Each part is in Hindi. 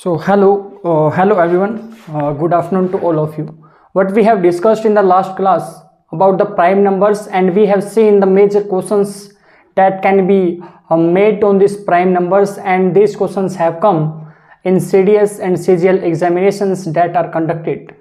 So hello everyone. Good afternoon to all of you. What we have discussed in the last class about the prime numbers, and we have seen the major questions that can be made on these prime numbers, and these questions have come in CDS and CGL examinations that are conducted.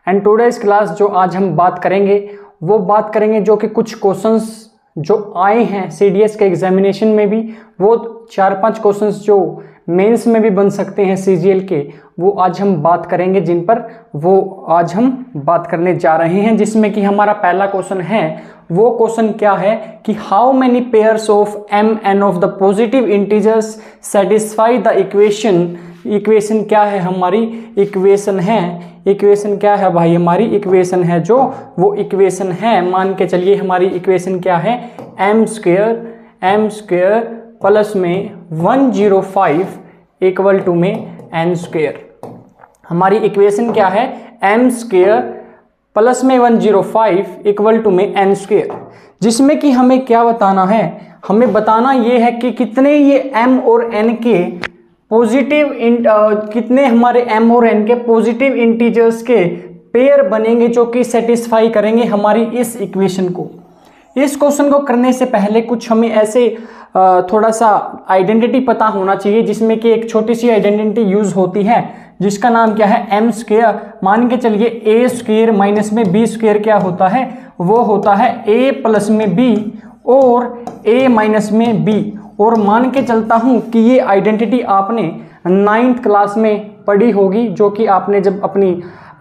And today's class जो आज हम बात करेंगे वो बात करेंगे जो कि कुछ क्वेश्चंस जो आए हैं CDS के एग्जामिनेशन में भी, वो 4-5 क्वेश्चंस जो मेंस में भी बन सकते हैं CGL के, वो आज हम बात करेंगे, जिन पर वो आज हम बात करने जा रहे हैं। जिसमें कि हमारा पहला क्वेश्चन है, वो क्वेश्चन क्या है कि how many pairs of M N of the positive integers satisfy the equation क्या है हमारी इक्वेशन क्या है भाई, हमारी इक्वेशन है जो वो इक्वेशन है, मान के चलिए हमारी इक्वेशन क्या है, एम स्क्वेयर प्लस में 105 इक्वल टू में एन स्क्वेयर। हमारी इक्वेशन क्या है, एम स्क्वेयर प्लस में 105 इक्वल टू में एन स्क्वेयर। जिसमें कि हमें क्या बताना है, हमें बताना ये है कि कितने ये एम और एन के पॉजिटिव कितने हमारे एम और एन के पॉजिटिव इंटीजर्स के पेयर बनेंगे जो कि सेटिस्फाई करेंगे हमारी इस इक्वेशन को। इस क्वेश्चन को करने से पहले कुछ हमें ऐसे थोड़ा सा आइडेंटिटी पता होना चाहिए, जिसमें कि एक छोटी सी आइडेंटिटी यूज होती है जिसका नाम क्या है, एम स्क्वेयर। मान के चलिए ए स्क्वेयर माइनस में बी स्क्वेयर क्या होता है, वो होता है ए प्लस में बी और ए माइनस में बी। और मान के चलता हूं कि ये आइडेंटिटी आपने 9th क्लास में पढ़ी होगी, जो कि आपने जब अपनी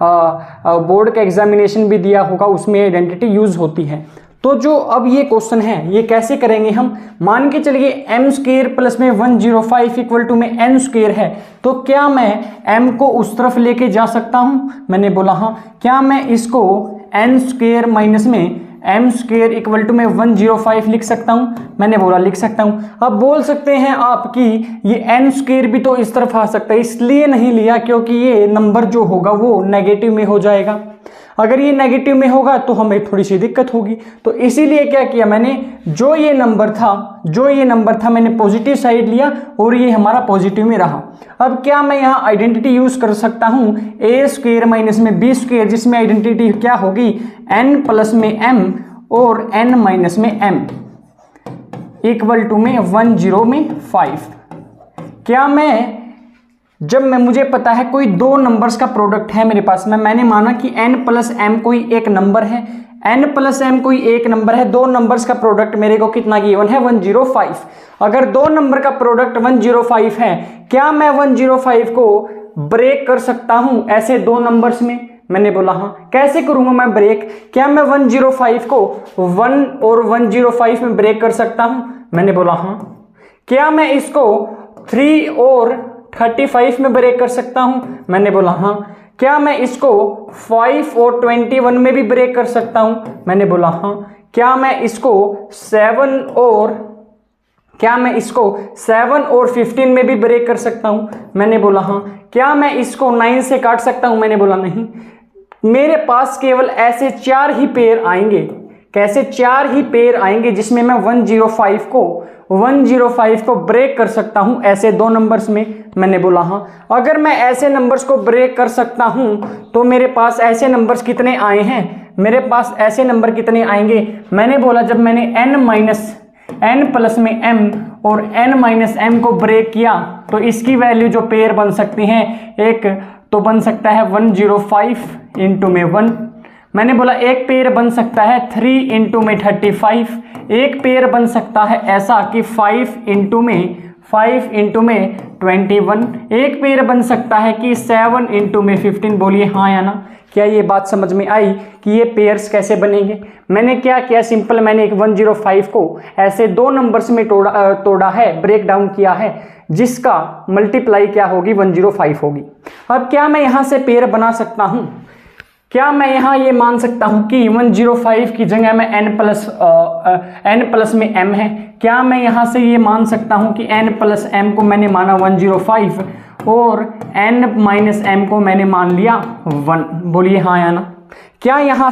बोर्ड का एग्जामिनेशन भी दिया होगा उसमें आइडेंटिटी यूज होती है। तो जो अब ये क्वेश्चन है ये कैसे करेंगे हम, मान के चलिए एम स्क्वेयर प्लस में 105 इक्वल टू में एन स्क्वेयर है, तो क्या मैं एम को उस तरफ लेके जा सकता हूं, मैंने बोला हाँ। क्या मैं इसको एन स्क्वेयर माइनस में एम स्क्वेयर इक्वल टू में 105 लिख सकता हूं, मैंने बोला लिख सकता हूं। अब बोल सकते हैं आप कि ये एन स्क्वेयर भी तो इस तरफ आ सकता है, इसलिए नहीं लिया क्योंकि ये नंबर जो होगा वो नेगेटिव में हो जाएगा। अगर ये नेगेटिव में होगा तो हमें थोड़ी सी दिक्कत होगी, तो इसीलिए क्या किया मैंने, जो ये नंबर था मैंने पॉजिटिव साइड लिया और ये हमारा पॉजिटिव में रहा। अब क्या मैं यहाँ आइडेंटिटी यूज कर सकता हूँ, ए स्क्वेयर माइनस में बी स्क्वेयर, जिसमें आइडेंटिटी क्या होगी, एन प्लस में एम और एन माइनस में एम इक्वल टू में 105। क्या मैं जब मुझे पता है कोई दो नंबर्स का प्रोडक्ट है मेरे पास में, मैंने माना कि n प्लस m कोई एक नंबर है, n प्लस m कोई एक नंबर है, दो नंबर्स का प्रोडक्ट मेरे को कितना गिवन है, 105। अगर दो नंबर का प्रोडक्ट 105 है, क्या मैं 105 को ब्रेक कर सकता हूं ऐसे दो नंबर्स में, मैंने बोला हाँ। कैसे करूंगा मैं ब्रेक, क्या मैं 105 को 1 और 105 में ब्रेक कर सकता हूं, मैंने बोला हाँ। क्या मैं इसको 3 और 35 में ब्रेक कर सकता हूं, मैंने बोला हाँ। क्या मैं इसको 5 और 21 में भी ब्रेक कर सकता हूं, मैंने बोला हाँ। क्या मैं इसको 7 और 15 में भी ब्रेक कर सकता हूं, मैंने बोला हाँ। क्या मैं इसको 9 से काट सकता हूं, मैंने बोला नहीं। मेरे पास केवल ऐसे 4 ही पेयर आएंगे, कैसे 4 ही पेयर आएंगे जिसमें मैं 105 को ब्रेक कर सकता हूं ऐसे दो नंबर्स में, मैंने बोला हाँ। अगर मैं ऐसे नंबर्स को ब्रेक कर सकता हूं तो मेरे पास ऐसे नंबर्स कितने आए हैं, मेरे पास ऐसे नंबर कितने आएंगे, मैंने बोला जब मैंने n प्लस में m और n माइनस m को ब्रेक किया तो इसकी वैल्यू जो पेयर बन सकती हैं, एक तो बन सकता है 105 इंटू में 1, मैंने बोला एक पेयर बन सकता है 3 इंटू में 35, एक पेयर बन सकता है ऐसा कि 5 इंटू में 21, एक पेयर बन सकता है कि 7 इंटू में 15। बोलिए हाँ या ना, क्या ये बात समझ में आई कि ये पेयर्स कैसे बनेंगे। मैंने क्या किया, सिंपल मैंने एक 105 को ऐसे दो नंबर्स में तोड़ा है, ब्रेक डाउन किया है, जिसका मल्टीप्लाई क्या होगी, 105 होगी। अब क्या मैं यहाँ से पेयर बना सकता हूँ, क्या मैं यहाँ ये मान सकता हूँ कि 105 की जगह में n प्लस में m है, क्या मैं यहाँ से ये मान सकता हूँ कि n प्लस m को मैंने माना 105 और n माइनस m को मैंने मान लिया 1, बोलिए हाँ या ना। क्या यहाँ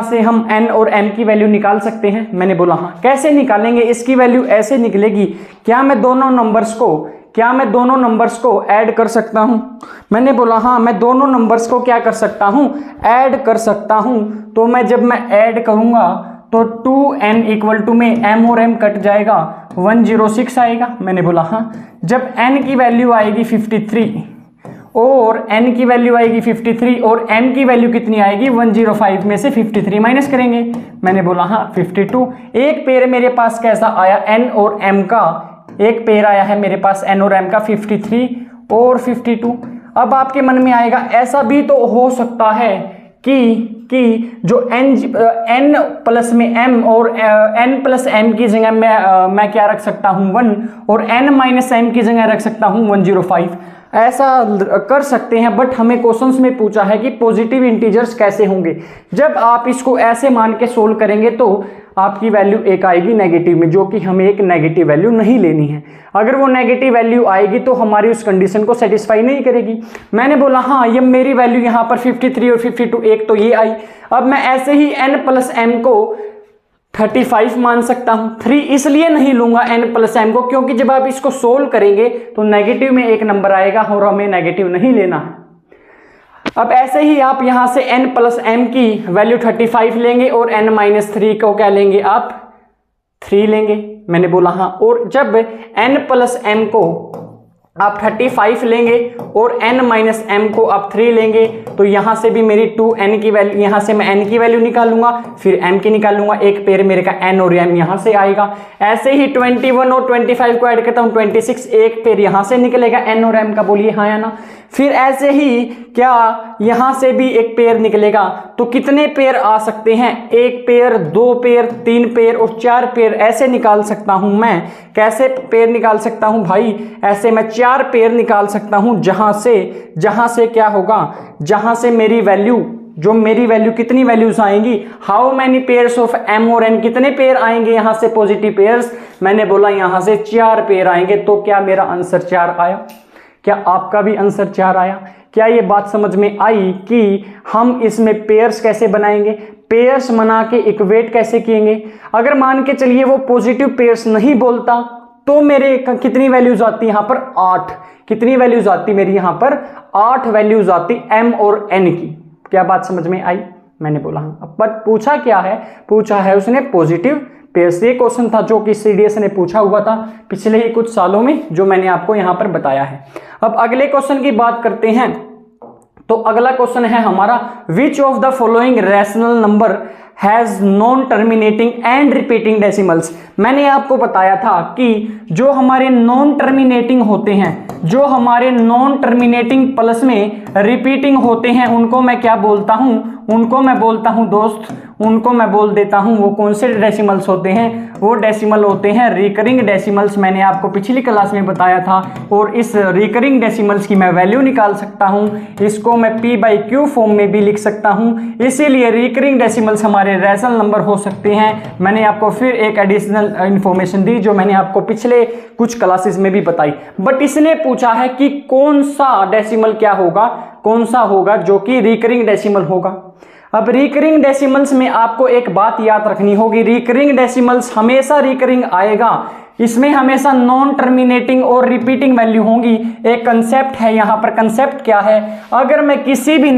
से हम n और m की वैल्यू निकाल सकते हैं, मैंने बोला हाँ। कैसे निकालेंगे, इसकी वैल्यू ऐसे निकलेगी, क्या मैं दोनों नंबर्स को क्या मैं दोनों नंबर्स को ऐड कर सकता हूं? मैंने बोला हाँ, मैं दोनों नंबर्स को क्या कर सकता हूं? ऐड कर सकता हूं। तो जब मैं ऐड करूंगा तो 2n इक्वल टू में m और m कट जाएगा, 106 आएगा। मैंने बोला हाँ। जब n की वैल्यू आएगी 53 और n की वैल्यू आएगी 53 और m की वैल्यू कितनी आएगी? 105 में से 53 माइनस करेंगे। मैंने बोला हाँ 52। एक पेयर मेरे पास कैसा आया? n और m का एक पेयर आया है मेरे पास n और m का, 53 और 52। अब आपके मन में आएगा ऐसा भी तो हो सकता है कि जो n प्लस में m और n प्लस m की जगह मैं क्या रख सकता हूँ? 1 और n माइनस m की जगह रख सकता हूँ 105। ऐसा कर सकते हैं, बट हमें क्वेश्चंस में पूछा है कि पॉजिटिव इंटीजर्स कैसे होंगे। जब आप इसको ऐसे मान के सोल्व करेंगे तो आपकी वैल्यू एक आएगी नेगेटिव में, जो कि हमें एक नेगेटिव वैल्यू नहीं लेनी है। अगर वो नेगेटिव वैल्यू आएगी तो हमारी उस कंडीशन को सेटिस्फाई नहीं करेगी। मैंने बोला हाँ, ये मेरी वैल्यू यहाँ पर 53 और 52, एक तो ये आई। अब मैं ऐसे ही n प्लस m को 35 मान सकता हूं। 3 इसलिए नहीं लूंगा n प्लस m को, क्योंकि जब आप इसको सोल्व करेंगे तो नेगेटिव में एक नंबर आएगा और हमें नेगेटिव नहीं लेना है। अब ऐसे ही आप यहां से n प्लस m की वैल्यू 35 लेंगे और n माइनस 3 को क्या लेंगे? आप 3 लेंगे। मैंने बोला हाँ। और जब n प्लस m को आप 35 लेंगे और n माइनस m को आप 3 लेंगे तो यहां से भी मेरी 2n की वैल्यू, यहां से मैं n की वैल्यू निकालूंगा, फिर m की निकालूंगा, एक पेयर मेरे का n और m यहां से आएगा। ऐसे ही 21 और 25 को ऐड करता हूं 26, एक पेयर यहां से निकलेगा n और m का, बोलिए हाँ या ना। फिर ऐसे ही क्या यहां से भी एक पेयर निकलेगा, तो कितने पेयर आ सकते हैं? एक पेयर, दो पेयर, 3 पेयर और 4 पेयर ऐसे निकाल सकता हूं मैं। कैसे पेयर निकाल सकता हूं भाई? ऐसे मैं 4 पेयर निकाल सकता हूं, जहां से क्या होगा? जहां से मेरी वैल्यू कितनी वैल्यूज आएंगी? How many pairs of m और n, कितने पेयर आएंगे यहां से पॉजिटिव पेयर्स? मैंने बोला यहां से 4 पेयर आएंगे। तो क्या मेरा आंसर 4 आया? क्या आपका भी आंसर 4 आया? क्या ये बात समझ में आई कि हम इसमें पेयर्स कैसे बनाएंगे, पेयर्स बना के इक्वेट कैसे किएंगे? अगर मान के चलिए वो पॉजिटिव पेयर्स नहीं बोलता तो मेरे कितनी वैल्यूज आती यहाँ पर? 8। कितनी वैल्यूज आती मेरी यहाँ पर? 8 वैल्यूज आती m और n की। क्या बात समझ में आई? मैंने बोला हाँ। पर पूछा क्या है? पूछा है उसने पॉजिटिव पेयर्स। ये क्वेश्चन था जो कि CDS ने पूछा हुआ था पिछले ही कुछ सालों में, जो मैंने आपको यहाँ पर बताया है। अब अगले क्वेश्चन की बात करते हैं। तो अगला क्वेश्चन है हमारा, which of the following rational number has non terminating and repeating decimals. मैंने आपको बताया था कि जो हमारे नॉन टर्मिनेटिंग होते हैं, जो हमारे नॉन टर्मिनेटिंग प्लस में रिपीटिंग होते हैं, उनको मैं क्या बोलता हूं? उनको मैं बोलता हूं दोस्त, उनको मैं बोल देता हूं, वो कौन से डेसिमल्स होते हैं? वो डेसिमल होते हैं रिकरिंग डेसिमल्स। मैंने आपको पिछली क्लास में बताया था। और इस रिकरिंग डेसिमल्स की मैं वैल्यू निकाल सकता हूं, इसको मैं p/q फॉर्म में भी लिख सकता हूं। इसीलिए रिकरिंग डेसिमल्स हमारे रैशनल नंबर हो सकते हैं। मैंने आपको फिर एक एडिशनल इंफॉर्मेशन दी जो मैंने आपको पिछले कुछ क्लासेस में भी बताई। बट इसने पूछा है कि कौन सा डेसिमल क्या होगा, कौन सा होगा जो कि रिकरिंग डेसिमल होगा। अब रिकरिंग डेसिमल्स में आपको एक बात याद रखनी होगी, रिकरिंग डेसिमल्स हमेशा रिकरिंग आएगा, इसमें हमेशा नॉन टर्मिनेटिंग और रिपीटिंग वैल्यू होंगी। एक कंसेप्ट है यहाँ पर। कंसेप्ट क्या है? अगर मैं किसी भी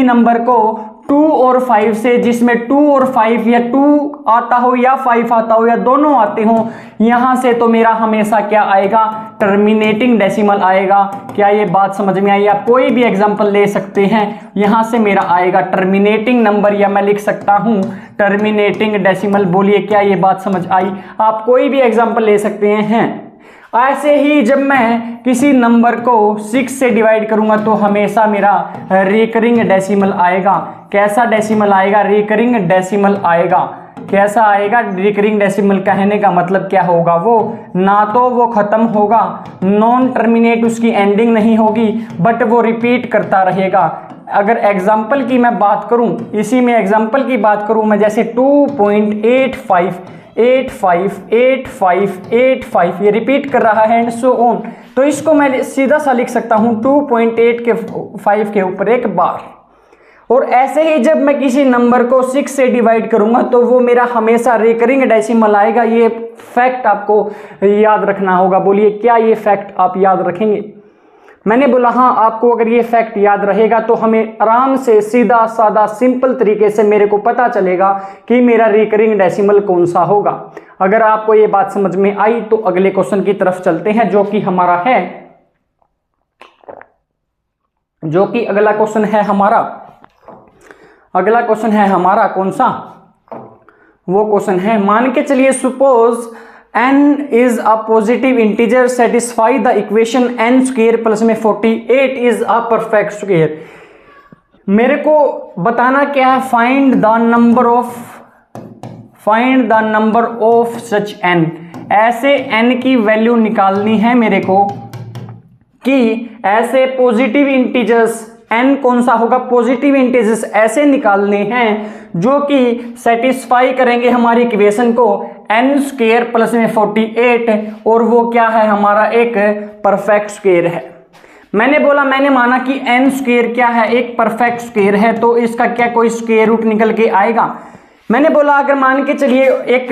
नंबर को 2 और 5 से, जिसमें 2 और 5 या 2 आता हो या 5 आता हो या दोनों आते हो, यहां से तो मेरा हमेशा क्या आएगा? टर्मिनेटिंग डेसिमल आएगा। क्या ये बात समझ में आई? आप कोई भी एग्जांपल ले सकते हैं, यहां से मेरा आएगा टर्मिनेटिंग नंबर, या मैं लिख सकता हूं टर्मिनेटिंग डेसिमल। बोलिए क्या ये बात समझ आई? आप कोई भी एग्जांपल ले सकते हैं। ऐसे ही जब मैं किसी नंबर को 6 से डिवाइड करूंगा तो हमेशा मेरा रिकरिंग डेसिमल आएगा। कैसा डेसिमल आएगा? रिकरिंग डेसिमल आएगा। कैसा आएगा? Recurring decimal. कहने का मतलब क्या होगा? वो ना तो वो खत्म होगा, नॉन टर्मिनेट उसकी एंडिंग नहीं होगी, बट वो रिपीट करता रहेगा। अगर एग्जाम्पल की मैं बात करूं, इसी में एग्जाम्पल की बात करूं मैं, जैसे 2.85 ये रिपीट कर रहा है एंड सो ऑन, तो इसको मैं सीधा सा लिख सकता हूं 2.8 के 5 के ऊपर एक बार। और ऐसे ही जब मैं किसी नंबर को 6 से डिवाइड करूंगा तो वो मेरा हमेशा रिकरिंग डेसिमल आएगा। ये फैक्ट आपको याद रखना होगा। बोलिए क्या ये फैक्ट आप याद रखेंगे? मैंने बोला हाँ, आपको अगर ये फैक्ट याद रहेगा तो हमें आराम से सीधा साधा सिंपल तरीके से मेरे को पता चलेगा कि मेरा रिकरिंग डेसिमल कौन सा होगा। अगर आपको ये बात समझ में आई तो अगले क्वेश्चन की तरफ चलते हैं, जो कि अगला क्वेश्चन है हमारा। अगला क्वेश्चन है हमारा कौन सा? वो क्वेश्चन है, मान के चलिए suppose n is a positive integer, satisfy the equation n square plus में 48 इज अ परफेक्ट स्क्वायर। मेरे को बताना क्या है? Find the number of such n। ऐसे n की वैल्यू निकालनी है मेरे को कि ऐसे पॉजिटिव इंटीजर्स n कौन सा होगा? पॉजिटिव इंटीजर्स ऐसे निकालने हैं जो कि सेटिस्फाई करेंगे हमारी इक्वेशन को n स्क्वायर प्लस में 48, और वो क्या है? हमारा एक परफेक्ट स्क्वायर है। मैंने माना कि n स्क्वायर क्या है? एक परफेक्ट स्क्वायर है, तो इसका क्या कोई स्क्वायर रूट निकल के आएगा? मैंने बोला अगर मान के चलिए एक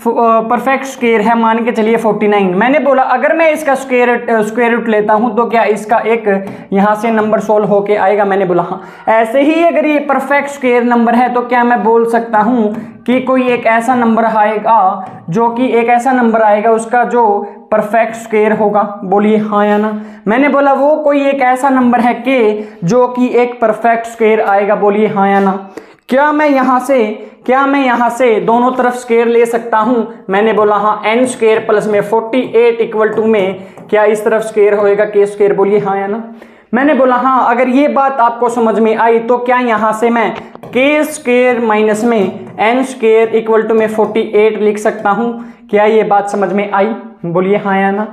परफेक्ट स्क्वायर है, मान के चलिए 49। मैंने बोला अगर मैं इसका स्क्वायर रूट लेता हूं तो क्या इसका एक यहां से नंबर सोल्व होके आएगा? मैंने बोला हाँ। ऐसे ही अगर ये परफेक्ट स्क्वायर नंबर है तो क्या मैं बोल सकता हूं कि कोई एक ऐसा नंबर आएगा जो कि एक ऐसा नंबर आएगा उसका जो परफेक्ट स्क्वायर होगा? बोलिए हाँ या ना। मैंने बोला वो कोई एक ऐसा नंबर है कि जो कि एक परफेक्ट स्क्वायर आएगा? बोलिए हाँ या ना। क्या मैं यहां से दोनों तरफ स्क्वायर ले सकता हूं? मैंने बोला हाँ, n स्क्वायर प्लस में 48 इक्वल टू में क्या इस तरफ स्क्वायर होएगा? k square. बोलिए हाँ या ना। मैंने बोला हाँ। अगर ये बात आपको समझ में आई तो क्या यहां से मैं k स्क्वायर माइनस में n स्क्वायर इक्वल टू में 48 लिख सकता हूं? क्या ये बात समझ में आई? बोलिए हाँ या ना।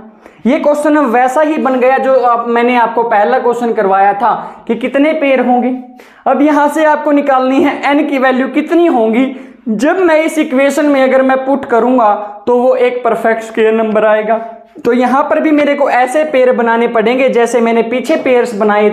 ये क्वेश्चन वैसा ही बन गया जो मैंने आपको पहला क्वेश्चन करवाया था कि कितने पेयर होंगे। अब यहां से आपको निकालनी है n की वैल्यू कितनी होंगी। जब मैं इस इक्वेशन में अगर मैं पुट करूंगा तो वो एक परफेक्ट स्क्वायर नंबर आएगा। तो यहां पर भी मेरे को ऐसे पेयर बनाने पड़ेंगे जैसे मैंने पीछे पेयर्स बनाए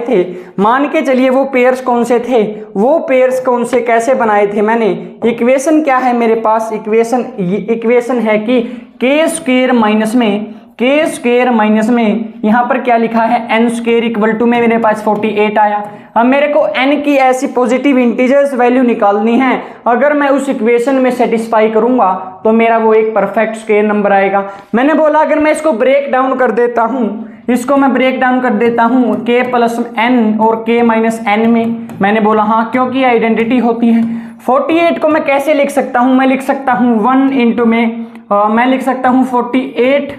थे। मान के चलिए वो पेयर्स कौन से थे? वो पेयर्स कौन से कैसे बनाए थे मैंने? इक्वेशन क्या है मेरे पास? इक्वेशन है कि k स्क्वायर माइनस में यहां पर क्या लिखा है? n स्क्वायर इक्वल टू में मेरे पास 48 आया। अब मेरे को n की ऐसी पॉजिटिव इंटीजर्स वैल्यू निकालनी है। अगर मैं उस इक्वेशन में सेटिस्फाई करूंगा तो मेरा वो एक परफेक्ट स्क्वायर नंबर आएगा। मैंने बोला अगर मैं इसको ब्रेक डाउन कर देता हूं k प्लस n और k माइनस n में। मैंने बोला हाँ, क्योंकि आइडेंटिटी होती है। 48 को मैं कैसे लिख सकता हूं? मैं लिख सकता हूं 1 इंटू में मैं लिख सकता हूं 48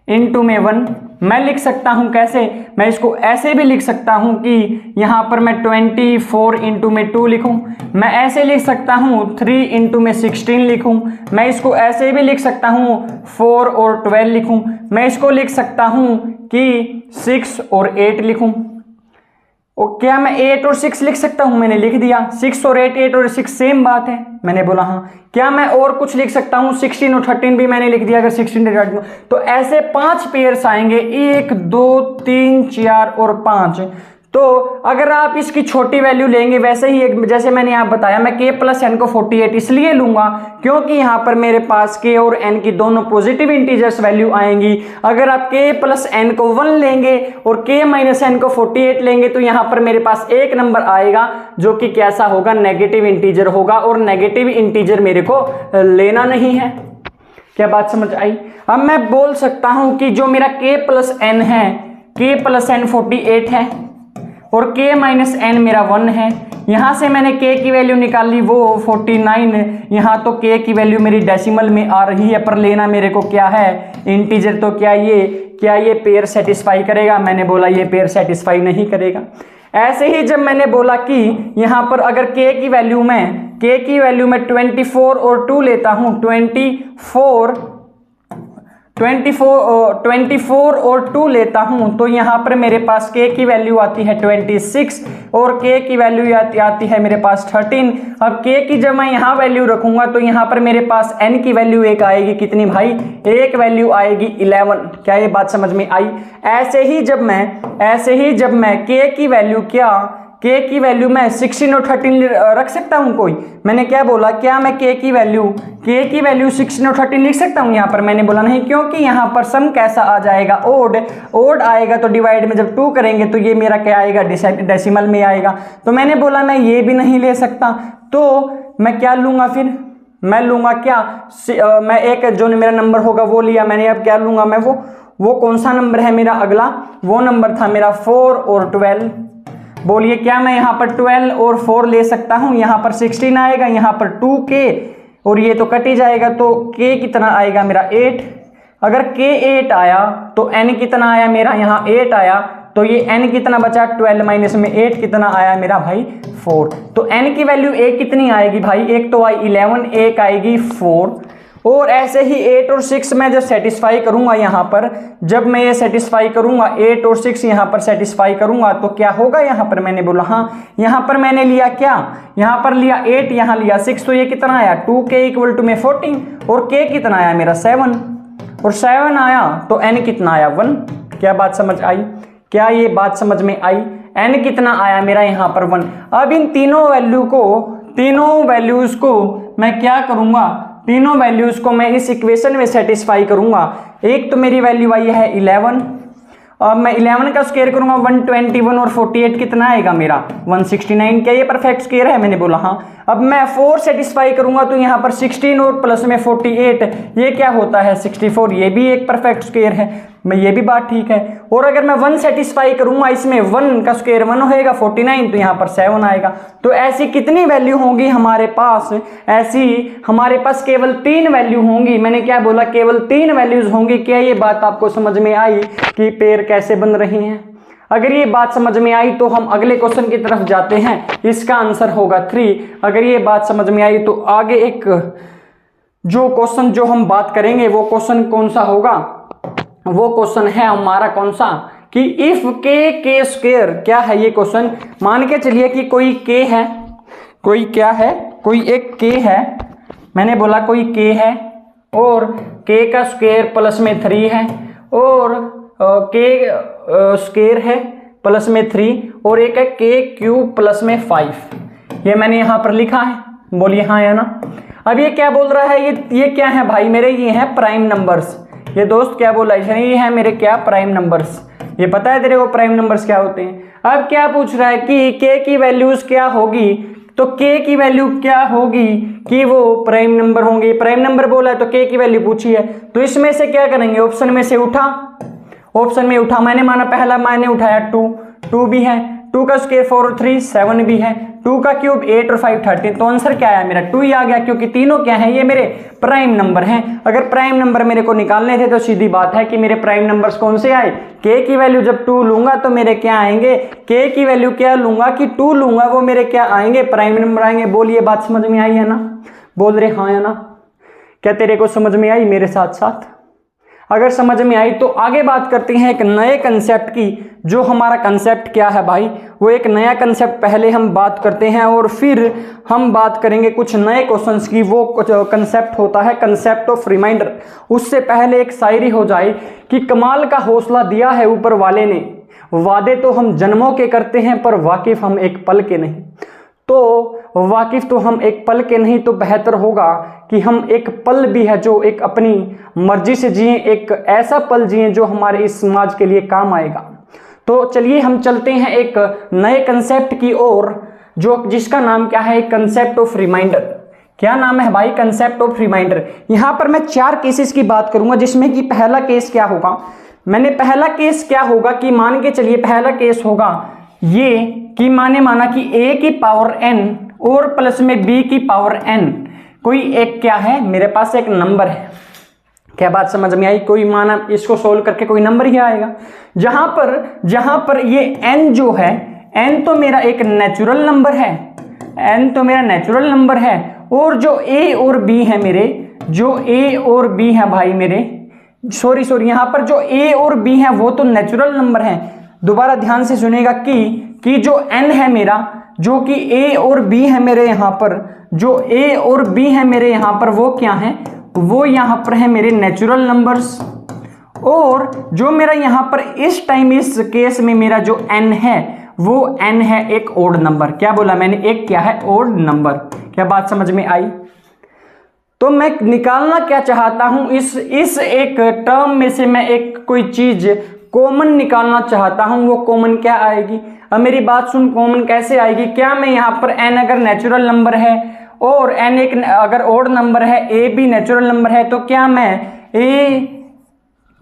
इंटू में 1। मैं लिख सकता हूं कैसे? मैं इसको ऐसे भी लिख सकता हूं कि यहां पर मैं 24 इंटू में 2 लिखूं। मैं ऐसे लिख सकता हूं 3 इंटू में 16 लिखूं। मैं इसको ऐसे भी लिख सकता हूं 4 और 12 लिखूं। मैं इसको लिख सकता हूं कि 6 और 8 लिखूं। और क्या मैं 8 और 6 लिख सकता हूं? मैंने लिख दिया 6 और 8 और 6 सेम बात है। मैंने बोला हाँ। क्या मैं और कुछ लिख सकता हूं? 16 और 13 भी मैंने लिख दिया। अगर 16 डिवाइड करूं तो ऐसे 5 पेयर्स आएंगे, 1 2 3 4 और 5। तो अगर आप इसकी छोटी वैल्यू लेंगे वैसे ही जैसे मैंने आप बताया, मैं k प्लस n को 48 इसलिए लूंगा क्योंकि यहां पर मेरे पास k और n की दोनों पॉजिटिव इंटीजर्स वैल्यू आएंगी। अगर आप k प्लस n को 1 लेंगे और k माइनस n को 48 लेंगे तो यहां पर मेरे पास एक नंबर आएगा जो कि कैसा होगा? नेगेटिव इंटीजर होगा, और नेगेटिव इंटीजर मेरे को लेना नहीं है। क्या बात समझ आई? अब मैं बोल सकता हूं कि जो मेरा k प्लस n है, k प्लस n 48 है और k माइनस n मेरा 1 है। यहां से मैंने k की वैल्यू निकाली वो 49। यहां तो k की वैल्यू मेरी डेसिमल में आ रही है, पर लेना मेरे को क्या है? इंटीजर। तो क्या ये पेयर सेटिस्फाई करेगा? मैंने बोला ये पेयर सेटिस्फाई नहीं करेगा। ऐसे ही जब मैंने बोला कि यहां पर अगर k की वैल्यू में 24 और 2 लेता हूं, 24 और 2 लेता हूं तो यहाँ पर मेरे पास k की वैल्यू आती है 26 और k की वैल्यू आती है मेरे पास 13। अब k की जब मैं यहाँ वैल्यू रखूंगा तो यहाँ पर मेरे पास n की वैल्यू एक आएगी, कितनी भाई, एक वैल्यू आएगी 11। क्या ये बात समझ में आई? ऐसे ही जब मैं k की वैल्यू मैं 16 और 13 रख सकता हूं कोई? मैंने क्या बोला, क्या मैं k की वैल्यू 16 और 13 लिख सकता हूं? यहाँ पर मैंने बोला नहीं, क्योंकि यहाँ पर सम कैसा आ जाएगा, ओड आएगा, तो डिवाइड में जब 2 करेंगे तो ये मेरा क्या आएगा, डेसिमल में आएगा। तो मैंने बोला मैं ये भी नहीं ले सकता, तो मैं क्या लूंगा फिर, मैं लूंगा क्या, मैं एक जो मेरा नंबर होगा वो लिया मैंने। अब क्या लूंगा मैं, वो कौन सा नंबर है मेरा अगला, वो नंबर था मेरा 4 और 12। बोलिए क्या मैं यहाँ पर 12 और 4 ले सकता हूँ? यहाँ पर 16 आएगा, यहाँ पर 2k और ये तो कट ही जाएगा, तो k कितना आएगा मेरा 8। अगर k 8 आया तो n कितना आया मेरा, यहाँ 8 आया, तो ये n कितना बचा, 12 माइनस में 8 कितना आया मेरा भाई 4। तो n की वैल्यू एक कितनी आएगी भाई, एक तो आई 11, एक आएगी 4। और ऐसे ही 8 और 6 में जब सेटिस्फाई करूंगा, यहाँ पर जब मैं ये सेटिस्फाई करूंगा 8 और 6 यहाँ पर सेटिस्फाई करूंगा तो क्या होगा, यहाँ पर मैंने बोला हाँ, यहाँ पर मैंने लिया क्या, यहाँ पर लिया 8, यहाँ लिया 6, तो ये कितना आया 2k इक्वल टू में 14 और k कितना आया मेरा 7 और 7 आया तो n कितना आया 1। क्या बात समझ आई, क्या ये बात समझ में आई? n कितना आया मेरा यहाँ पर 1। अब इन तीनों वैल्यूज को मैं क्या करूंगा, तीनों वैल्यूज को मैं इस इक्वेशन में सेटिस्फाई करूंगा। एक तो मेरी वैल्यू आई है 11, अब मैं 11 का स्क्वायर करूंगा 121 और 48 कितना आएगा मेरा 169। क्या ये परफेक्ट स्क्वायर है? मैंने बोला हाँ। अब मैं 4 सेटिस्फाई करूंगा तो यहाँ पर 16 और प्लस में 48 ये क्या होता है 64, ये भी एक परफेक्ट स्क्वायर है, मैं ये भी बात ठीक है। और अगर मैं 1 सेटिस्फाई करूंगा, इसमें 1 का स्क्वायर 1 होएगा 49, तो यहाँ पर 7 आएगा। तो ऐसी कितनी वैल्यू होंगी हमारे पास, ऐसी हमारे पास केवल 3 वैल्यू होंगी। मैंने क्या बोला, केवल 3 वैल्यूज होंगी। क्या ये बात आपको समझ में आई कि पेयर कैसे बन रही हैं? अगर ये बात समझ में आई तो हम अगले क्वेश्चन की तरफ जाते हैं, इसका आंसर होगा 3। अगर ये बात समझ में आई तो आगे एक जो क्वेश्चन जो हम बात करेंगे वो क्वेश्चन कौन सा होगा, वो क्वेश्चन है हमारा कौन सा, कि इफ k स्क्वायर, क्या है ये क्वेश्चन, मान के चलिए कि कोई k है, कोई क्या है, कोई एक k है, मैंने बोला कोई k है और k का स्क्वायर प्लस में 3 है और k स्क्वायर है प्लस में 3 और एक है k क्यूब प्लस में 5। ये मैंने यहाँ पर लिखा है, बोलिए हाँ या ना। अब ये क्या बोल रहा है, ये क्या है भाई मेरे, ये है प्राइम नंबर्स। ये दोस्त क्या बोला, ये है मेरे क्या प्राइम नंबर्स। ये पता है तेरे को प्राइम नंबर्स क्या होते हैं। अब क्या पूछ रहा है कि k की वैल्यूज क्या होगी, तो k की वैल्यू क्या होगी कि वो प्राइम नंबर होंगे। प्राइम नंबर बोला है तो k की वैल्यू पूछी है, तो इसमें से क्या करेंगे, ऑप्शन में से उठा, मैंने माना पहला मैंने उठाया 2 भी है, 2 का स्क्वायर 4 और 3 7 भी है, 2 का क्यूब 8 और 5 13, तो आंसर क्या आया मेरा 2 ही आ गया, क्योंकि तीनों क्या है, ये मेरे प्राइम नंबर हैं। अगर प्राइम नंबर मेरे को निकालने थे तो सीधी बात है कि मेरे प्राइम नंबर्स कौन से आए, k की वैल्यू जब 2 लूंगा तो मेरे क्या आएंगे, k की वैल्यू क्या लूंगा कि 2 लूंगा, वो मेरे क्या आएंगे, प्राइम नंबर आएंगे। बोलिए बात समझ में आई है ना, बोल रहे हाँ या ना। क्या तेरे को समझ में आई मेरे साथ साथ? अगर समझ में आई तो आगे बात करते हैं एक नए कंसेप्ट की। जो हमारा कंसेप्ट क्या है भाई, वो एक नया कंसेप्ट पहले हम बात करते हैं और फिर हम बात करेंगे कुछ नए क्वेश्चंस की। वो कंसेप्ट होता है कंसेप्ट ऑफ रिमाइंडर। उससे पहले एक शायरी हो जाए कि कमाल का हौसला दिया है ऊपर वाले ने, वादे तो हम जन्मों के करते हैं पर वाकिफ हम एक पल के नहीं। तो वाकिफ तो हम एक पल के नहीं, तो बेहतर होगा कि हम एक पल भी है जो एक अपनी मर्जी से जिए, एक ऐसा पल जिए जो हमारे इस समाज के लिए काम आएगा। तो चलिए हम चलते हैं एक नए कंसेप्ट की ओर, जो जिसका नाम क्या है, कंसेप्ट ऑफ रिमाइंडर। क्या नाम है भाई, कंसेप्ट ऑफ रिमाइंडर। यहाँ पर मैं 4 केसेस की बात करूंगा, जिसमें कि पहला केस क्या होगा, पहला केस क्या होगा कि मान के चलिए पहला केस होगा ये कि माना कि a की पावर n और प्लस में b की पावर n, कोई एक क्या है मेरे पास एक नंबर है। क्या बात समझ में आई? कोई माना इसको सोल्व करके कोई नंबर ही आएगा, जहां पर ये n जो है, n तो मेरा एक नेचुरल नंबर है, n तो मेरा नेचुरल नंबर है, और जो a और b है मेरे, जो a और b है भाई मेरे, सॉरी यहाँ पर जो a और b है वो तो नेचुरल नंबर है। दोबारा ध्यान से सुनिएगा कि जो n है मेरा, जो कि a और b है मेरे यहाँ पर, जो a और b है मेरे यहाँ पर वो क्या है, वो यहाँ पर है मेरे नेचुरल नंबर्स। और जो मेरा यहाँ पर इस टाइम इस केस में मेरा जो n है वो n है एक ओड नंबर। क्या बोला मैंने, एक क्या है, ओड नंबर। क्या बात समझ में आई? तो मैं निकालना क्या चाहता हूं, इस एक टर्म में से मैं एक कोई चीज कॉमन निकालना चाहता हूं। वो कॉमन क्या आएगी? अब मेरी बात सुन, कॉमन कैसे आएगी? क्या मैं यहाँ पर n अगर नेचुरल नंबर है और n एक अगर ओड नंबर है, a भी नेचुरल नंबर है, तो क्या मैं a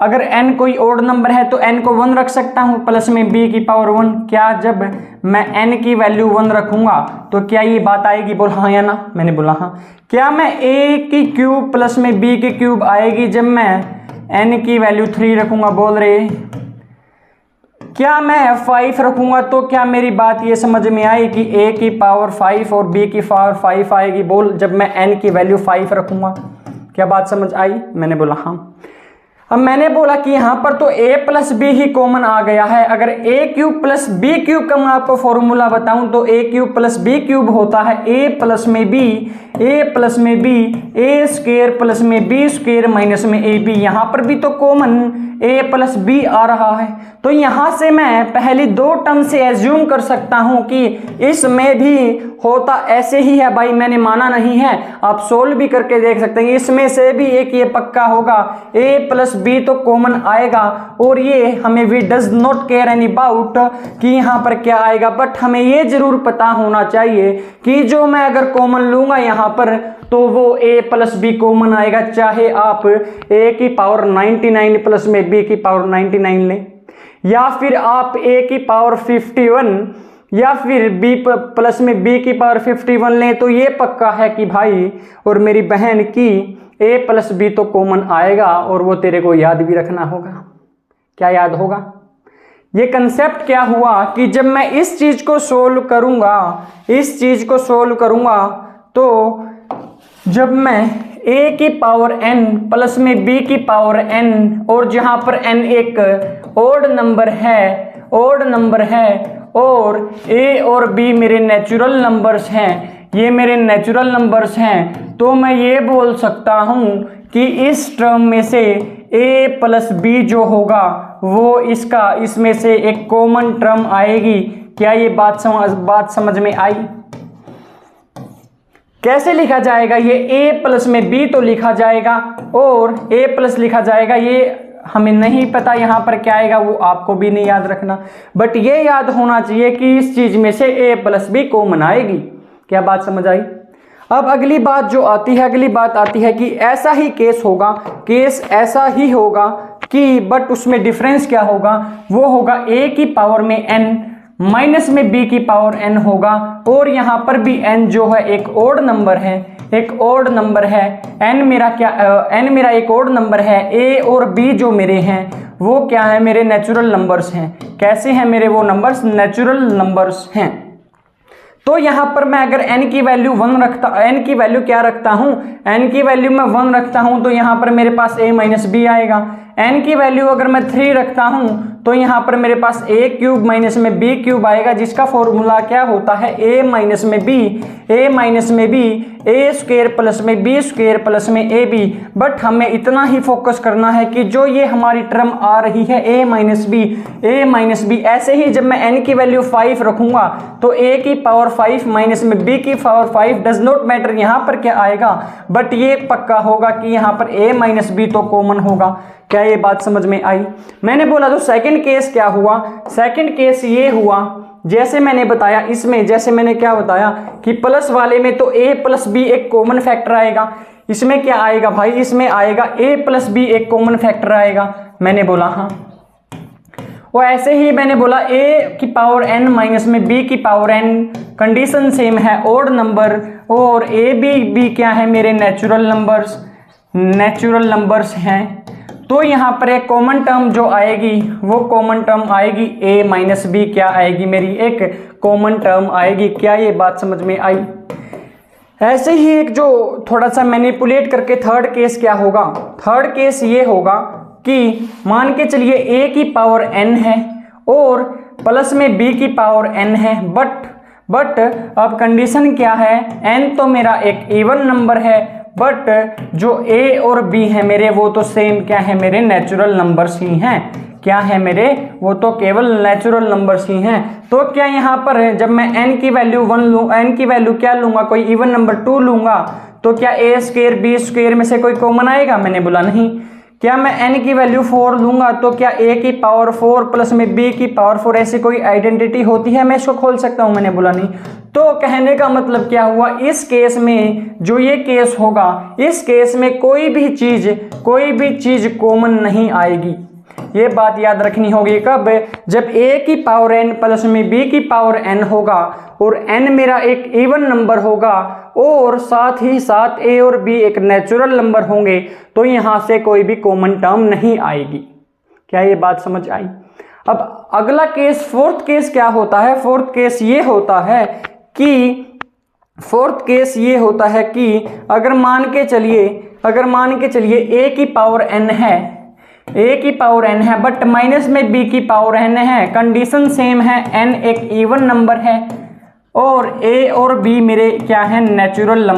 अगर n कोई ओड नंबर है तो n को 1 रख सकता हूं प्लस में b की पावर 1। क्या जब मैं n की वैल्यू 1 रखूंगा तो क्या ये बात आएगी? बोल हाँ या ना। मैंने बोला हाँ। क्या मैं a की क्यूब प्लस में b की क्यूब आएगी जब मैं n की वैल्यू 3 रखूंगा? बोल रहे। क्या मैं 5 रखूंगा तो क्या मेरी बात ये समझ में आई कि a की पावर 5 और b की पावर 5 आएगी? बोल जब मैं n की वैल्यू 5 रखूंगा। क्या बात समझ आई? मैंने बोला हाँ। अब मैंने बोला कि यहाँ पर तो a प्लस बी ही कॉमन आ गया है। अगर a cube plus B cube का मैं आपको फॉर्मूला बताऊं तो a cube plus B cube होता है a प्लस में b, a प्लस में b, a स्क्वायर प्लस में b स्क्वायर माइनस में ab। यहाँ पर भी तो कॉमन a प्लस b आ रहा है। तो यहाँ से मैं पहली दो टर्म से एज्यूम कर सकता हूँ कि इसमें भी होता ऐसे ही है। भाई मैंने माना नहीं है, आप सोल्व भी करके देख सकते हैं। इसमें से भी एक ये पक्का होगा, a प्लस बी तो कॉमन आएगा। और ये हमें we does not care any about कि यहाँ पर क्या आएगा, बट हमें ये जरूर पता होना चाहिए कि जो मैं अगर कॉमन लूंगा यहाँ पर तो वो a प्लस बी कॉमन आएगा, चाहे आप a की पावर 99 प्लस में b की पावर 99 लें, या फिर आप a की पावर 51 या फिर b प्लस में b की पावर 51 लें। तो ये पक्का है कि भाई और मेरी बहन की a प्लस बी तो कॉमन आएगा। और वो तेरे को याद भी रखना होगा। क्या याद होगा? ये कंसेप्ट क्या हुआ कि जब मैं इस चीज को सोल्व करूंगा, इस चीज को सोल्व करूंगा, तो जब मैं a की पावर n प्लस में b की पावर n, और जहां पर n एक ओड नंबर है, ओड नंबर है, और a और b मेरे नेचुरल नंबर्स हैं, ये मेरे नेचुरल नंबर्स हैं, तो मैं ये बोल सकता हूं कि इस टर्म में से a प्लस b जो होगा वो इसका इसमें से एक कॉमन टर्म आएगी। क्या ये बात समझ में आई? कैसे लिखा जाएगा? ये a प्लस में b तो लिखा जाएगा और a प्लस लिखा जाएगा। ये हमें नहीं पता यहाँ पर क्या आएगा, वो आपको भी नहीं याद रखना, बट ये याद होना चाहिए कि इस चीज में से a प्लस बी कॉमन आएगी। क्या बात समझ आई? अब अगली बात जो आती है, अगली बात आती है कि ऐसा ही केस होगा, केस ऐसा ही होगा कि बट उसमें डिफरेंस क्या होगा? वो होगा a की पावर में n माइनस में b की पावर n होगा। और यहाँ पर भी n जो है एक ओड नंबर है, एक ओड नंबर है। n मेरा क्या, n मेरा एक ओड नंबर है। a और b जो मेरे हैं वो क्या है? मेरे नेचुरल नंबर्स हैं। कैसे हैं मेरे वो नंबर्स? नेचुरल नंबर्स हैं। तो यहाँ पर मैं अगर n की वैल्यू 1 रखता, n की वैल्यू क्या रखता हूँ? n की वैल्यू मैं 1 रखता हूँ तो यहाँ पर मेरे पास a माइनस बी आएगा। n की वैल्यू अगर मैं 3 रखता हूँ तो यहाँ पर मेरे पास a क्यूब माइनस में b क्यूब आएगा, जिसका फॉर्मूला क्या होता है? a माइनस में b, a माइनस में b, a स्क्वायर प्लस में b स्क्वायर प्लस में ab। बट हमें इतना ही फोकस करना है कि जो ये हमारी टर्म आ रही है a minus B, a minus B, ऐसे ही जब मैं n की वैल्यू 5 रखूंगा तो a की पावर 5 माइनस में b की पावर 5 डज नॉट मैटर यहाँ पर क्या आएगा, बट ये पक्का होगा कि यहाँ पर a माइनस बी तो कॉमन होगा। क्या ये बात समझ में आई? मैंने बोला तो सेकंड केस क्या हुआ? सेकंड केस ये हुआ जैसे मैंने बताया, इसमें जैसे मैंने क्या बताया कि प्लस वाले में तो a प्लस बी एक कॉमन फैक्टर आएगा। इसमें क्या आएगा भाई? इसमें आएगा a प्लस बी एक कॉमन फैक्टर आएगा। मैंने बोला हाँ। और ऐसे ही मैंने बोला a की पावर n माइनस में b की पावर n, कंडीशन सेम है, ओड नंबर, और a b क्या है? मेरे नेचुरल नंबर्स, नेचुरल नंबर्स हैं। तो यहाँ पर एक कॉमन टर्म जो आएगी वो कॉमन टर्म आएगी a माइनस बी, क्या आएगी? मेरी एक कॉमन टर्म आएगी। क्या ये बात समझ में आई? ऐसे ही एक जो थोड़ा सा मैनिपुलेट करके थर्ड केस क्या होगा? थर्ड केस ये होगा कि मान के चलिए a की पावर n है और प्लस में b की पावर n है, बट अब कंडीशन क्या है, n तो मेरा एक इवन नंबर है, बट जो a और b है मेरे वो तो सेम क्या है, मेरे नेचुरल नंबर्स ही हैं। क्या है मेरे, वो तो केवल नेचुरल नंबर्स ही हैं। तो क्या यहाँ पर जब मैं n की वैल्यू 1 लूँ, n की वैल्यू क्या लूँगा, कोई इवन नंबर 2 लूँगा, तो क्या a स्क्वायर b स्क्वायर में से कोई कॉमन आएगा? मैंने बोला नहीं। क्या मैं n की वैल्यू 4 लूँगा तो क्या a की पावर 4 प्लस में b की पावर 4 ऐसी कोई आइडेंटिटी होती है, मैं इसको खोल सकता हूँ? मैंने बोला नहीं। तो कहने का मतलब क्या हुआ, इस केस में जो ये केस होगा, इस केस में कोई भी चीज कॉमन नहीं आएगी। ये बात याद रखनी होगी कब, जब a की पावर n प्लस में b की पावर n होगा और n मेरा एक इवन नंबर होगा और साथ ही साथ a और b एक नेचुरल नंबर होंगे, तो यहां से कोई भी कॉमन टर्म नहीं आएगी। क्या ये बात समझ आई? अब अगला केस, फोर्थ केस क्या होता है? फोर्थ केस ये होता है कि अगर मान के चलिए a की पावर n है, बट माइनस में b की पावर n है, कंडीशन सेम है, n एक इवन नंबर है और a और b मेरे क्या है, नेचुरल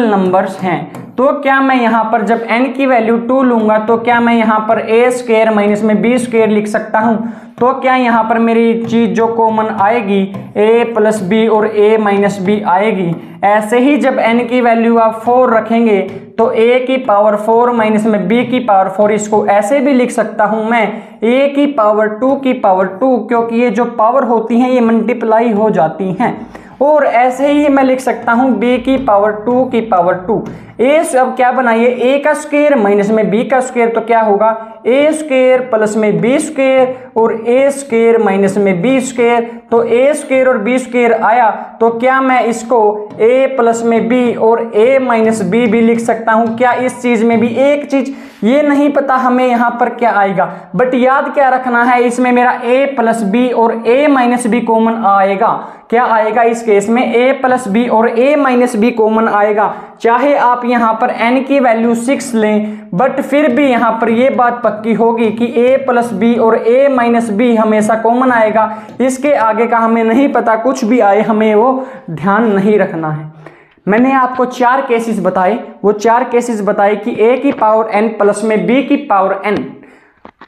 नंबर्स हैं। तो क्या मैं यहाँ पर जब n की वैल्यू 2 लूंगा तो क्या मैं यहाँ पर a स्क्वायर माइनस में b स्क्वायर लिख सकता हूँ? तो क्या यहाँ पर मेरी चीज जो कॉमन आएगी a प्लस b और a माइनस b आएगी। ऐसे ही जब n की वैल्यू आप 4 रखेंगे तो a की पावर 4 माइनस में b की पावर 4, इसको ऐसे भी लिख सकता हूँ मैं a की पावर 2 की पावर 2, क्योंकि ये जो पावर होती हैं ये मल्टीप्लाई हो जाती हैं। और ऐसे ही मैं लिख सकता हूं b की पावर 2 की पावर 2। a अब क्या बनाइए, a का स्क्वायर माइनस में b का स्क्वायर, तो क्या होगा a स्क्वायर प्लस में b स्क्वायर और a स्क्वायर माइनस में b स्क्वायर। तो a स्क्वायर और b स्क्वायर आया तो क्या मैं इसको a प्लस में b और a माइनस b भी लिख सकता हूं? क्या इस चीज में भी एक चीज ये नहीं पता हमें यहाँ पर क्या आएगा, बट याद क्या रखना है, इसमें मेरा a प्लस b और a माइनस b कॉमन आएगा। क्या आएगा इस केस में, a प्लस b और a माइनस b कॉमन आएगा। चाहे आप यहाँ पर n की वैल्यू 6 लें, बट फिर भी यहाँ पर ये बात पक्की होगी कि a प्लस b और a माइनस b हमेशा कॉमन आएगा। इसके आगे का हमें नहीं पता, कुछ भी आए हमें वो ध्यान नहीं रखना है। मैंने आपको 4 केसेस बताए, वो 4 केसेस बताए कि a की पावर n प्लस में b की पावर n।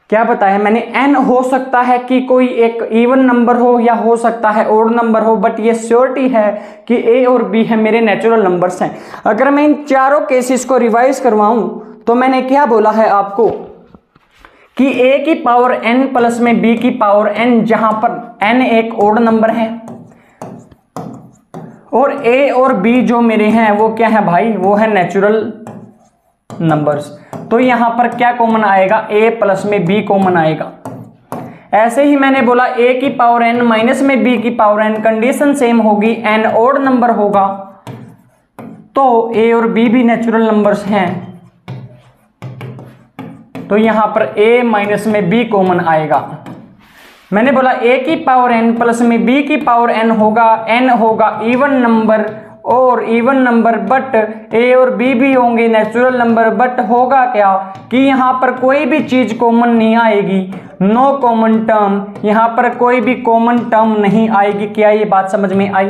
क्या बताया मैंने, n हो सकता है कि कोई एक इवन नंबर हो या हो सकता है ओड नंबर हो, बट ये श्योरिटी है कि a और b है मेरे नेचुरल नंबर्स हैं। अगर मैं इन चारों केसेस को रिवाइज करवाऊं तो मैंने क्या बोला है आपको कि a की पावर n प्लस में b की पावर n, जहां पर n एक ओड नंबर है और a और b जो मेरे हैं वो क्या है भाई, वो है नेचुरल नंबर्स। तो यहां पर क्या कॉमन आएगा, a प्लस में b कॉमन आएगा। ऐसे ही मैंने बोला a की पावर n माइनस में b की पावर n, कंडीशन सेम होगी, n ओड नंबर होगा तो a और b भी नेचुरल नंबर्स हैं, तो यहां पर a माइनस में b कॉमन आएगा। मैंने बोला a की पावर n प्लस में b की पावर n होगा, n होगा इवन नंबर और इवन नंबर, बट a और b भी होंगे नेचुरल नंबर, बट होगा क्या कि यहाँ पर कोई भी चीज कॉमन नहीं आएगी, नो कॉमन टर्म, यहाँ पर कोई भी कॉमन टर्म नहीं आएगी। क्या ये बात समझ में आई?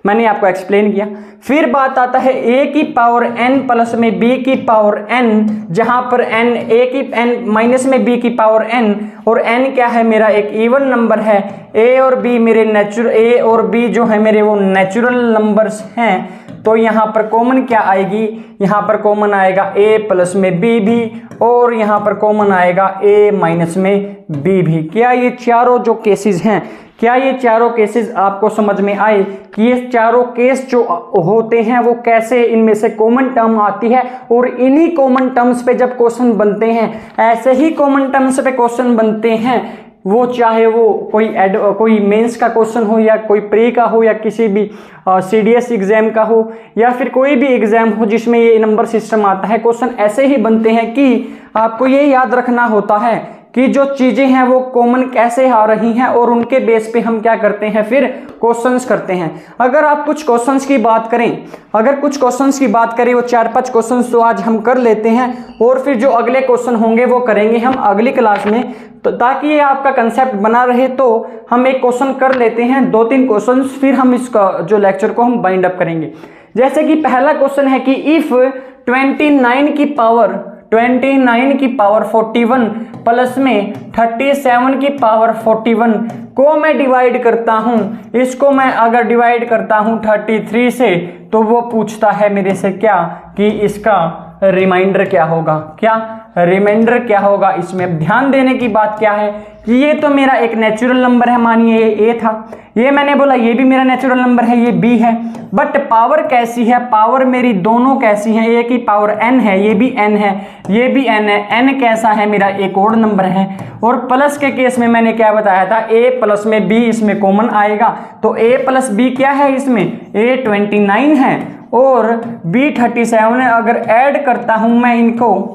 मैंने आपको एक्सप्लेन किया। फिर बात आता है a की पावर n प्लस में b की पावर n, जहां पर n a की n माइनस में b की पावर n और n क्या है, मेरा एक इवन नंबर है। a और b मेरे a और b जो है मेरे वो नेचुरल नंबर्स हैं। तो यहाँ पर कॉमन क्या आएगी, यहाँ पर कॉमन आएगा a प्लस में b भी और यहाँ पर कॉमन आएगा a माइनस में b भी। क्या ये चारों जो केसेस हैं, क्या ये चारों केसेस आपको समझ में आए कि ये चारों केस जो होते हैं वो कैसे इनमें से कॉमन टर्म आती है और इन्हीं कॉमन टर्म्स पे जब क्वेश्चन बनते हैं, ऐसे ही कॉमन टर्म्स पे क्वेश्चन बनते हैं, वो चाहे वो कोई मेंस का क्वेश्चन हो या कोई प्री का हो या किसी भी CDS एग्जाम का हो या फिर कोई भी एग्जाम हो जिसमें ये नंबर सिस्टम आता है, क्वेश्चन ऐसे ही बनते हैं कि आपको ये याद रखना होता है कि जो चीज़ें हैं वो कॉमन कैसे आ रही हैं और उनके बेस पे हम क्या करते हैं, फिर क्वेश्चंस करते हैं। अगर आप कुछ क्वेश्चंस की बात करें, वो 4-5 क्वेश्चंस तो आज हम कर लेते हैं और फिर जो अगले क्वेश्चन होंगे वो करेंगे हम अगली क्लास में, तो ताकि ये आपका कंसेप्ट बना रहे तो हम एक क्वेश्चन कर लेते हैं, 2-3 क्वेश्चन, फिर हम इसका जो लेक्चर को हम बाइंड अप करेंगे। जैसे कि पहला क्वेश्चन है कि इफ 29 की पावर 41 प्लस में 37 की पावर 41 को मैं डिवाइड करता हूं, इसको मैं अगर डिवाइड करता हूं 33 से, तो वो पूछता है मेरे से क्या कि इसका रिमाइंडर क्या होगा। इसमें ध्यान देने की बात क्या है कि ये तो मेरा एक नेचुरल नंबर है, मानिए ये ए था, ये मैंने बोला ये भी मेरा नेचुरल नंबर है, ये बी है, बट पावर कैसी है, पावर मेरी दोनों कैसी हैं, ए की पावर एन है, ये भी एन है, ये भी एन है, एन कैसा है मेरा, एक और नंबर है। और प्लस के केस में मैंने क्या बताया था, ए प्लस में बी इसमें कॉमन आएगा, तो ए प्लस बी क्या है इसमें, ए 29 है और बी 37 है। अगर ऐड करता हूं मैं इनको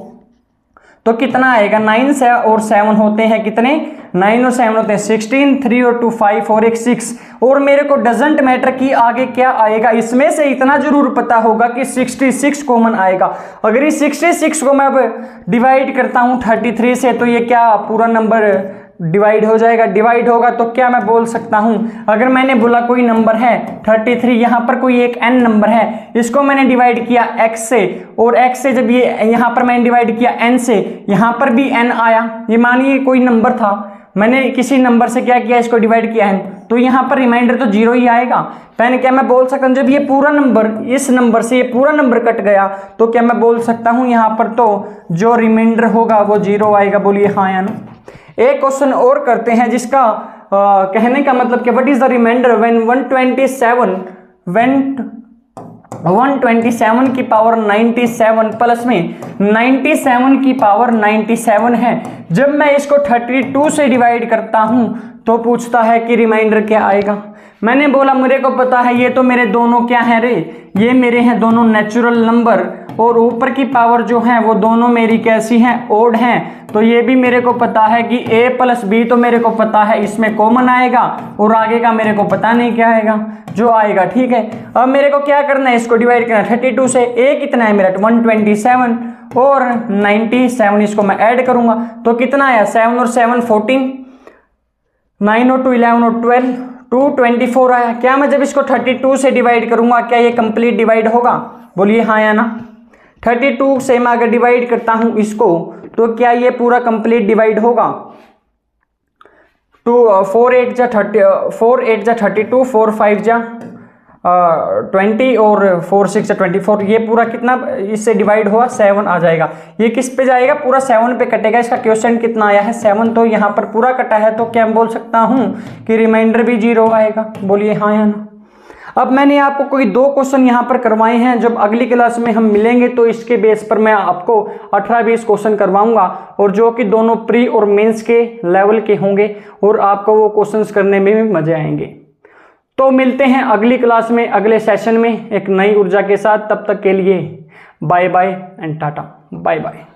तो कितना आएगा, 9 से और 7 होते हैं कितने, 9 और 7 होते हैं 16, 3 और 2 5 और एक 6, और मेरे को डजेंट मैटर कि आगे क्या आएगा, इसमें से इतना जरूर पता होगा कि 66 कॉमन आएगा। अगर इस 66 को मैं अब डिवाइड करता हूं 33 से, तो ये क्या पूरा नंबर डिवाइड हो जाएगा, डिवाइड होगा तो क्या मैं बोल सकता हूं, अगर मैंने बोला कोई नंबर है 33, यहां पर कोई एक n नंबर है, इसको मैंने डिवाइड किया x से, और x से जब ये यहां पर मैंने डिवाइड किया n से, यहां पर भी n आया, ये मानिए कोई नंबर था, मैंने किसी नंबर से क्या किया, इसको डिवाइड किया है, तो यहां पर रिमाइंडर तो 0 ही आएगा। पहले क्या मैं बोल सकता हूं, जब ये पूरा नंबर, इस नंबर से ये पूरा नंबर कट गया, तो क्या मैं बोल सकता हूं यहां पर तो जो रिमाइंडर होगा वो 0 आएगा, बोलिए हाँ या ना। एक क्वेश्चन और करते हैं जिसका कहने का मतलब कि what is the remainder when 127 की पावर 97 प्लस में 97 की पावर 97 है, जब मैं इसको 32 से डिवाइड करता हूं तो पूछता है कि रिमाइंडर क्या आएगा। मैंने बोला मेरे को पता है ये तो मेरे दोनों क्या हैं रे, ये मेरे हैं दोनों नेचुरल नंबर, और ऊपर की पावर जो है वो दोनों मेरी कैसी हैं, ओड हैं, तो ये भी मेरे को पता है कि a प्लस बी तो मेरे को पता है इसमें कॉमन आएगा, और आगे का मेरे को पता नहीं क्या आएगा, जो आएगा ठीक है। अब मेरे को क्या करना है, इसको डिवाइड करना है 32 से, a कितना है मेरा 127 और 97, इसको मैं ऐड करूंगा तो कितना आया, 7 और 7 14, 9 और 2 11 और 12 224 आया। क्या मैं जब इसको 32 से डिवाइड करूंगा क्या ये कंप्लीट डिवाइड होगा, बोलिए हाँ या ना। 32 से मैं अगर डिवाइड करता हूं इसको तो क्या ये पूरा कंप्लीट डिवाइड होगा, 4 8 जा 32, 4 5 जा 20 और 4 6 जा 24, ये पूरा कितना इससे डिवाइड हुआ, 7 आ जाएगा। ये किस पे जाएगा, पूरा 7 पे कटेगा। इसका क्वेश्चन कितना आया है 7, तो यहाँ पर पूरा कटा है, तो क्या मैं बोल सकता हूँ कि रिमाइंडर भी 0 आएगा, बोलिए हाँ या ना। अब मैंने आपको कोई 2 क्वेश्चन यहाँ पर करवाए हैं, जब अगली क्लास में हम मिलेंगे तो इसके बेस पर मैं आपको 18-20 क्वेश्चन करवाऊंगा, और जो कि दोनों प्री और मेंस के लेवल के होंगे, और आपको वो क्वेश्चंस करने में भी मजे आएंगे। तो मिलते हैं अगली क्लास में, अगले सेशन में एक नई ऊर्जा के साथ। तब तक के लिए bye bye and tata, bye bye.